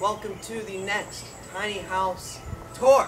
Welcome to the next tiny house tour.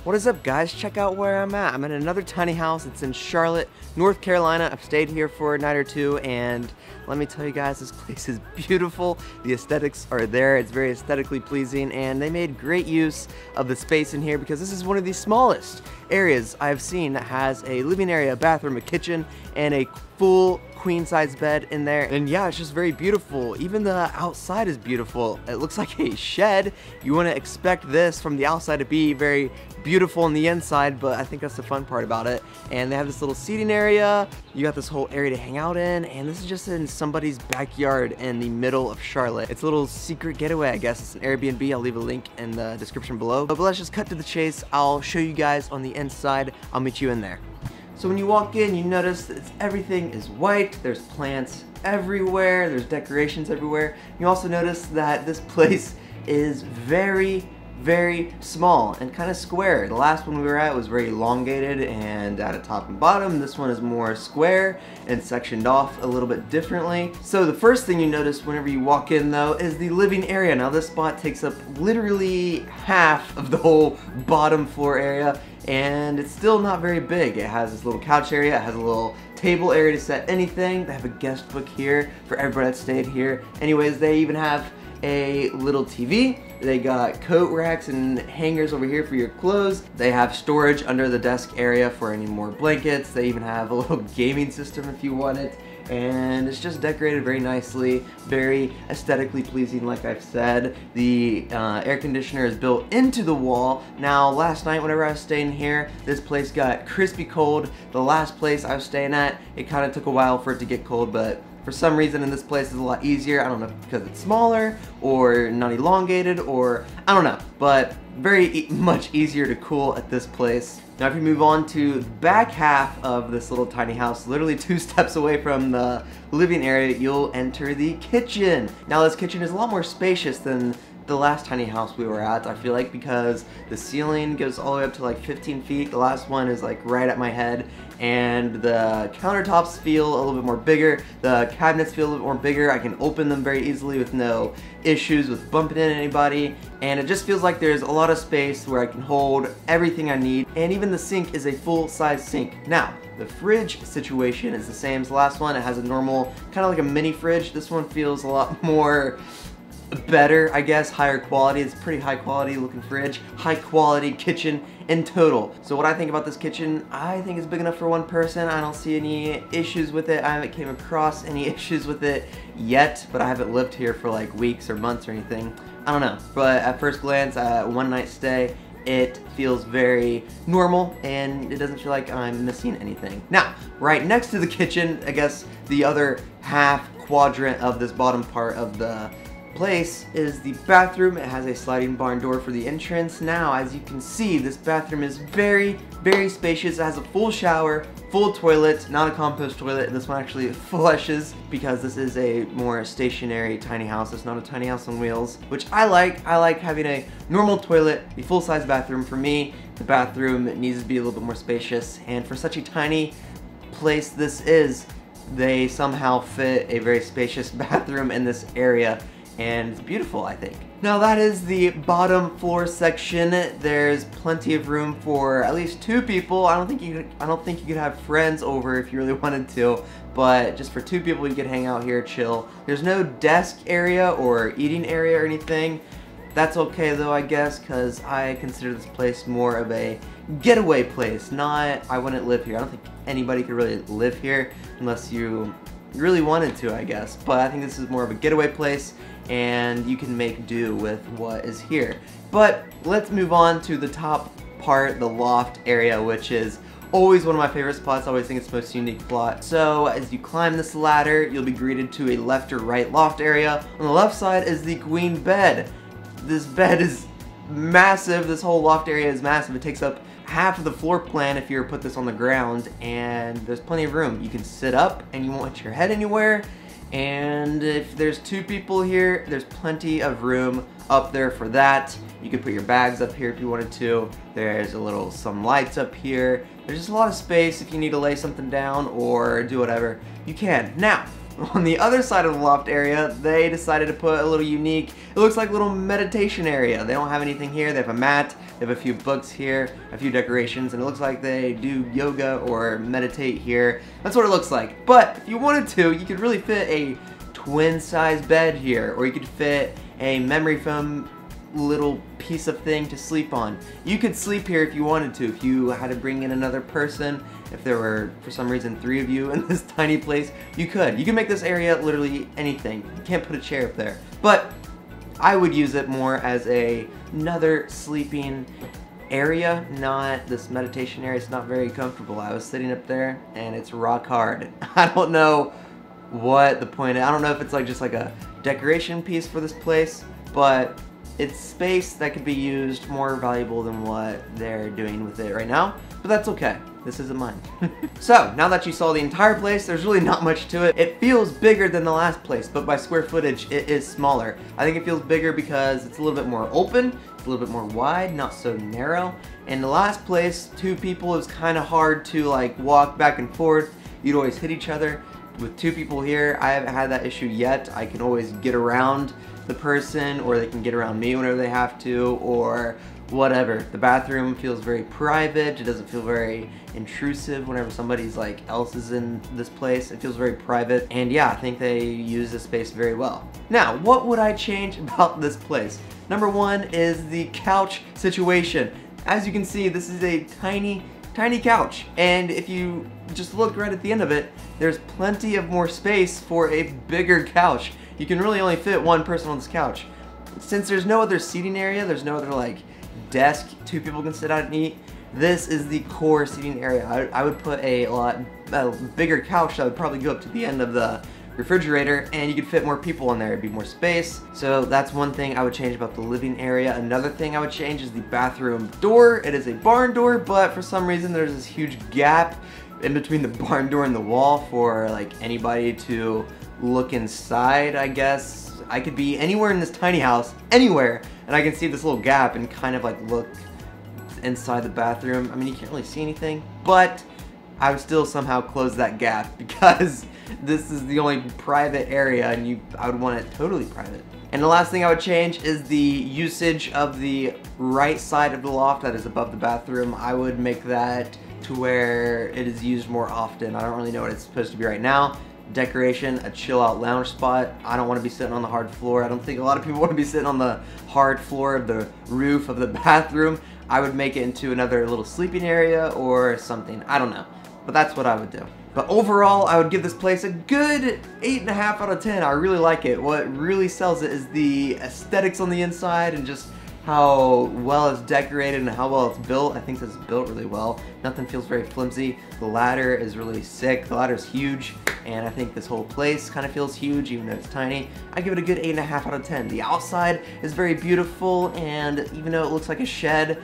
What is up, guys? Check out where I'm at. I'm at another tiny house. It's in Charlotte, North Carolina. I've stayed here for a night or two, and let me tell you guys, this place is beautiful. The aesthetics are there. It's very aesthetically pleasing, and they made great use of the space in here because this is one of the smallest areas I've seen that has a living area, a bathroom, a kitchen, and a full queen-size bed in there. And yeah, it's just very beautiful. Even the outside is beautiful. It looks like a shed. You wouldn't expect this from the outside to be very beautiful on the inside, but I think that's the fun part about it. And they have this little seating area. You got this whole area to hang out in, and this is just in somebody's backyard in the middle of Charlotte. It's a little secret getaway, I guess. It's an Airbnb. I'll leave a link in the description below. But let's just cut to the chase. I'll show you guys on the inside. I'll meet you in there. So when you walk in, you notice that everything is white. There's plants everywhere. There's decorations everywhere. You also notice that this place is very small and kind of square. The last one we were at was very elongated and at a top and bottom. This one is more square and sectioned off a little bit differently. So the first thing you notice whenever you walk in, though, is the living area. Now this spot takes up literally half of the whole bottom floor area, and it's still not very big. It has this little couch area. It has a little table area to set anything. They have a guest book here for everybody that stayed here. Anyways, they even have a little TV. They got coat racks and hangers over here for your clothes. They have storage under the desk area for any more blankets. They even have a little gaming system if you want it. And it's just decorated very nicely, very aesthetically pleasing, like I've said. The air conditioner is built into the wall. Now, last night whenever I was staying here, this place got crispy cold. The last place I was staying at, it kind of took a while for it to get cold, but for some reason in this place it's a lot easier. I don't know if because it's smaller or not elongated, or I don't know, but very much easier to cool at this place. Now if you move on to the back half of this little tiny house, literally 2 steps away from the living area, you'll enter the kitchen. Now this kitchen is a lot more spacious than the last tiny house we were at, I feel like, because the ceiling goes all the way up to like 15 feet. The last one is like right at my head, and the countertops feel a little bit more bigger. The cabinets feel a little bit more bigger. I can open them very easily with no issues with bumping into anybody, and it just feels like there's a lot of space where I can hold everything I need, and even the sink is a full-size sink. Now, the fridge situation is the same as the last one. It has a normal, kind of like a mini fridge. This one feels a lot more better, I guess, higher quality. It's a pretty high quality looking fridge, high quality kitchen in total. So what I think about this kitchen, I think it's big enough for one person. I don't see any issues with it. I haven't came across any issues with it yet, but I haven't lived here for like weeks or months or anything. I don't know, but at first glance, one night stay, it feels very normal and it doesn't feel like I'm missing anything. Now, right next to the kitchen, I guess the other half quadrant of this bottom part of the place is the bathroom. It has a sliding barn door for the entrance. Now, as you can see, this bathroom is very spacious. It has a full shower, full toilet, not a compost toilet. This one actually flushes because this is a more stationary tiny house. It's not a tiny house on wheels, which I like. I like having a normal toilet, a full-size bathroom. For me, the bathroom needs to be a little bit more spacious, and for such a tiny place this is, they somehow fit a very spacious bathroom in this area, and it's beautiful, I think. Now that is the bottom floor section. There's plenty of room for at least 2 people. I don't think you could have friends over if you really wanted to, but just for 2 people you could hang out here, chill. There's no desk area or eating area or anything. That's okay though, I guess, because I consider this place more of a getaway place, not I wouldn't live here. I don't think anybody could really live here unless you really wanted to, I guess. But I think this is more of a getaway place, and you can make do with what is here. But let's move on to the top part, the loft area, which is always one of my favorite spots. I always think it's the most unique plot. So as you climb this ladder, you'll be greeted to a left or right loft area. On the left side is the queen bed. This bed is massive. This whole loft area is massive. It takes up half of the floor plan if you were to put this on the ground, and there's plenty of room. You can sit up and you won't hit your head anywhere, and if there's 2 people here, there's plenty of room up there for that. You could put your bags up here if you wanted to. There's some lights up here. There's just a lot of space if you need to lay something down or do whatever, you can. Now, On the other side of the loft area, they decided to put a little unique, it looks like a little meditation area. They don't have anything here. They have a mat, they have a few books here, a few decorations, and it looks like they do yoga or meditate here. That's what it looks like. But if you wanted to, you could really fit a twin size bed here, or you could fit a memory foam little piece of thing to sleep on. You could sleep here if you wanted to, if you had to bring in another person, if there were for some reason 3 of you in this tiny place, you could. You can make this area literally anything. You can't put a chair up there. But I would use it more as another sleeping area, not this meditation area. It's not very comfortable. I was sitting up there and it's rock hard. I don't know what the point is. I don't know if it's like just like a decoration piece for this place, but it's space that could be used more valuable than what they're doing with it right now, but that's okay. This isn't mine. So, now that you saw the entire place, there's really not much to it. It feels bigger than the last place, but by square footage, it is smaller. I think it feels bigger because it's a little bit more open, it's a little bit more wide, not so narrow. In the last place, 2 people, it was kind of hard to like walk back and forth. You'd always hit each other. With 2 people here, I haven't had that issue yet. I can always get around the person, or they can get around me whenever they have to, or whatever. The bathroom feels very private. It doesn't feel very intrusive whenever somebody's like else is in this place. It feels very private, and yeah, I think they use this space very well. Now, what would I change about this place? Number 1 is the couch situation. As you can see, this is a tiny couch, and if you just look right at the end of it, there's plenty of more space for a bigger couch. You can really only fit 1 person on this couch. Since there's no other seating area, there's no other like desk 2 people can sit out and eat, this is the core seating area. I would put a bigger couch that would probably go up to the end of the refrigerator, and you could fit more people in there. It'd be more space. So that's one thing I would change about the living area. Another thing I would change is the bathroom door. It is a barn door, but for some reason there's this huge gap in between the barn door and the wall for like anybody to look inside, I guess. I could be anywhere in this tiny house, anywhere, and I can see this little gap and kind of like look inside the bathroom. I mean, you can't really see anything, but I would still somehow close that gap because this is the only private area, and I would want it totally private. And the last thing I would change is the usage of the right side of the loft that is above the bathroom. I would make that to where it is used more often. I don't really know what it's supposed to be right now. Decoration, a chill out lounge spot. I don't want to be sitting on the hard floor. I don't think a lot of people want to be sitting on the hard floor of the roof of the bathroom. I would make it into another little sleeping area or something. I don't know, but that's what I would do. But overall, I would give this place a good 8.5 out of 10. I really like it. What really sells it is the aesthetics on the inside and just how well it's decorated and how well it's built. I think it's built really well. Nothing feels very flimsy. The ladder is really sick. The ladder is huge, and I think this whole place kind of feels huge even though it's tiny. I give it a good 8.5 out of 10. The outside is very beautiful, and even though it looks like a shed,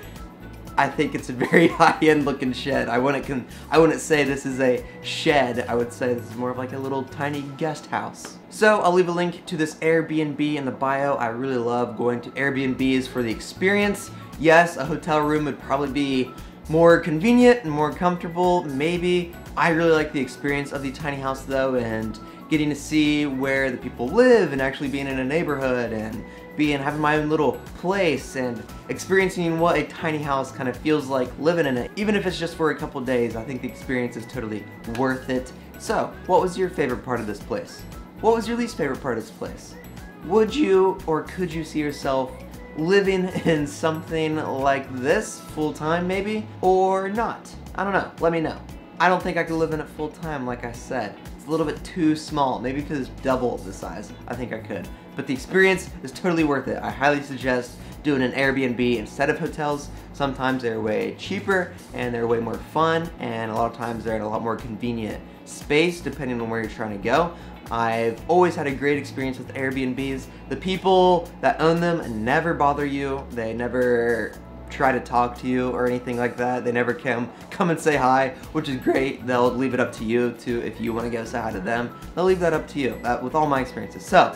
I think it's a very high-end looking shed. I wouldn't say this is a shed. I would say this is more of like a little tiny guest house. So I'll leave a link to this Airbnb in the bio. I really love going to Airbnbs for the experience. Yes, a hotel room would probably be more convenient and more comfortable, maybe. I really like the experience of the tiny house though, and getting to see where the people live and actually being in a neighborhood and having my own little place and experiencing what a tiny house kind of feels like living in it. Even if it's just for a couple days, I think the experience is totally worth it. So, what was your favorite part of this place? What was your least favorite part of this place? Would you or could you see yourself living in something like this full-time maybe? Or not? I don't know. Let me know. I don't think I could live in it full-time like I said. It's a little bit too small. Maybe because it's double the size. I think I could. But the experience is totally worth it. I highly suggest doing an Airbnb instead of hotels. Sometimes they're way cheaper and they're way more fun, and a lot of times they're in a lot more convenient space depending on where you're trying to go. I've always had a great experience with Airbnbs. The people that own them never bother you. They never try to talk to you or anything like that. They never come and say hi, which is great. They'll leave it up to you to, if you want to go say hi to them, they'll leave that up to you, with all my experiences. So,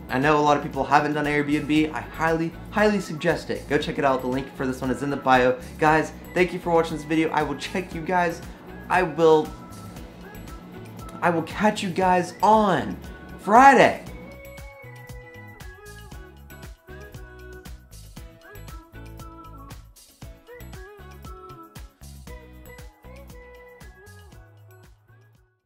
I know a lot of people haven't done Airbnb. I highly suggest it. Go check it out. The link for this one is in the bio. Guys, thank you for watching this video. I will check you guys. I will I will catch you guys on Friday.